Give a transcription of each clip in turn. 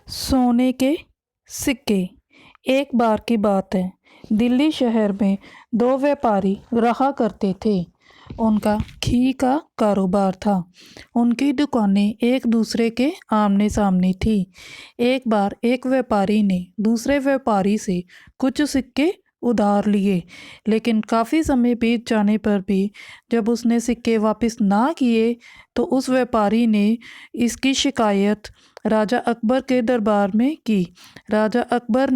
सोने के सिक्के। एक बार की बात है, दिल्ली शहर में दो व्यापारी रहा करते थे। उनका घी का कारोबार था। उनकी दुकानें एक दूसरे के आमने सामने थी। एक बार एक व्यापारी ने दूसरे व्यापारी से कुछ सिक्के उधार लिए, लेकिन काफ़ी समय बीत जाने पर भी जब उसने सिक्के वापस ना किए तो उस व्यापारी ने इसकी शिकायत राजा अकबर के दरबार में की। राजा अकबर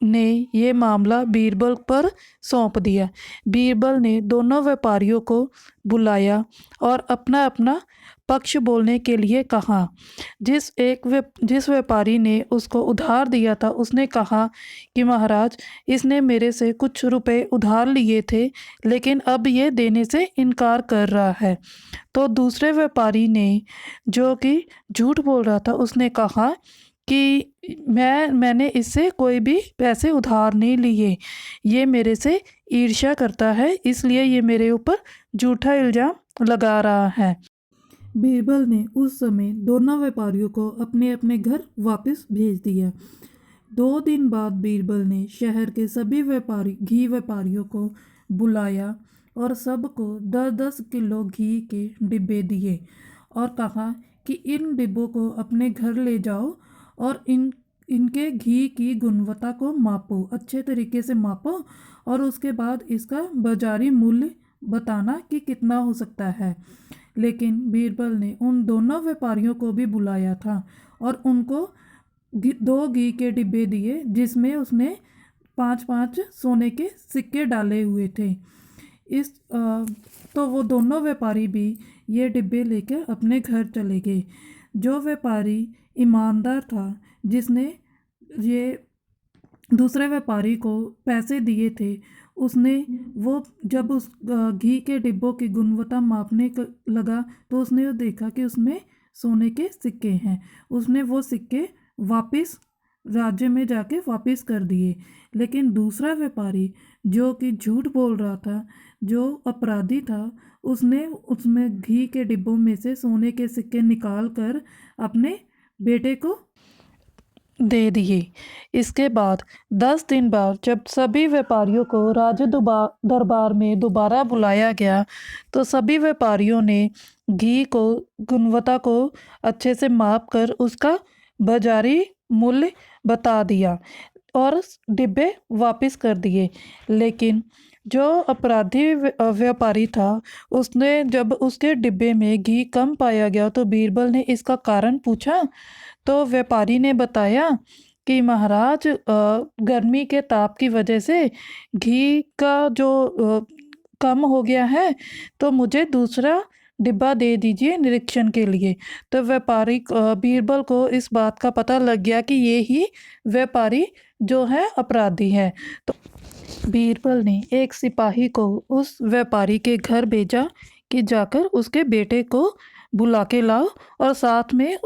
ने ये मामला बीरबल पर सौंप दिया। बीरबल ने दोनों व्यापारियों को बुलाया और अपना अपना पक्ष बोलने के लिए कहा। जिस व्यापारी ने उसको उधार दिया था उसने कहा कि महाराज, इसने मेरे से कुछ रुपए उधार लिए थे, लेकिन अब ये देने से इनकार कर रहा है। तो दूसरे व्यापारी ने, जो कि झूठ बोल रहा था, उसने कहा कि मैंने इससे कोई भी पैसे उधार नहीं लिए, ये मेरे से ईर्ष्या करता है, इसलिए ये मेरे ऊपर झूठा इल्ज़ाम लगा रहा है। बीरबल ने उस समय दोनों व्यापारियों को अपने अपने घर वापस भेज दिया। 2 दिन बाद बीरबल ने शहर के सभी घी व्यापारियों को बुलाया और सबको 10-10 किलो घी के डिब्बे दिए और कहा कि इन डिब्बों को अपने घर ले जाओ और इनके घी की गुणवत्ता को मापो, अच्छे तरीके से मापो और उसके बाद इसका बाजारी मूल्य बताना कि कितना हो सकता है। लेकिन बीरबल ने उन दोनों व्यापारियों को भी बुलाया था और उनको 2 घी के डिब्बे दिए, जिसमें उसने 5-5 सोने के सिक्के डाले हुए थे। तो वो दोनों व्यापारी भी ये डिब्बे लेकर अपने घर चले गए। जो व्यापारी ईमानदार था, जिसने ये दूसरे व्यापारी को पैसे दिए थे, उसने वो जब उस घी के डिब्बों की गुणवत्ता मापने लगा तो उसने वो देखा कि उसमें सोने के सिक्के हैं। उसने वो सिक्के वापस राज्य में जाके वापस कर दिए। लेकिन दूसरा व्यापारी, जो कि झूठ बोल रहा था, जो अपराधी था, उसने उसमें घी के डिब्बों में से सोने के सिक्के निकाल कर अपने बेटे को दे दिए। इसके बाद 10 दिन बाद जब सभी व्यापारियों को राज दरबार में दोबारा बुलाया गया तो सभी व्यापारियों ने घी को गुणवत्ता को अच्छे से माप कर उसका बाजारी मूल्य बता दिया और डिब्बे वापस कर दिए। लेकिन जो अपराधी व्यापारी था, उसने जब उसके डिब्बे में घी कम पाया गया तो बीरबल ने इसका कारण पूछा तो व्यापारी ने बताया कि महाराज, गर्मी के ताप की वजह से घी का जो कम हो गया है, तो मुझे दूसरा डिब्बा दे दीजिए निरीक्षण के लिए। तो व्यापारी बीरबल को इस बात का पता लग गया कि ये ही व्यापारी जो है अपराधी है। तो बीरबल ने एक सिपाही को उस व्यापारी के घर भेजा कि जाकर उसके बेटे को बुला के लाओ और साथ में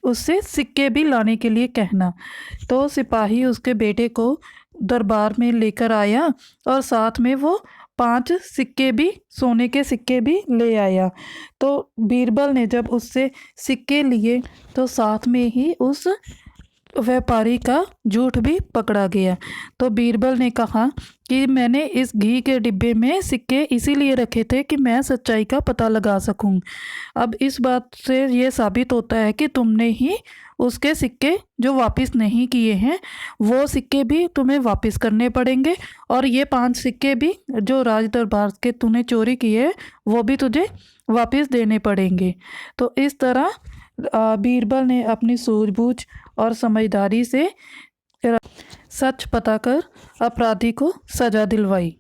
उससे सिक्के भी लाने के लिए कहना। तो सिपाही उसके बेटे को दरबार में लेकर आया और साथ में वो 5 सिक्के भी, सोने के सिक्के भी ले आया। तो बीरबल ने जब उससे सिक्के लिए तो साथ में ही उस व्यापारी का झूठ भी पकड़ा गया। तो बीरबल ने कहा कि मैंने इस घी के डिब्बे में सिक्के इसीलिए रखे थे कि मैं सच्चाई का पता लगा सकूं। अब इस बात से ये साबित होता है कि तुमने ही उसके सिक्के जो वापस नहीं किए हैं, वो सिक्के भी तुम्हें वापस करने पड़ेंगे और ये 5 सिक्के भी जो राज दरबार के तूने चोरी किए वो भी तुझे वापस देने पड़ेंगे। तो इस तरह बीरबल ने अपनी सूझबूझ और समझदारी से सच पता कर अपराधी को सज़ा दिलवाई।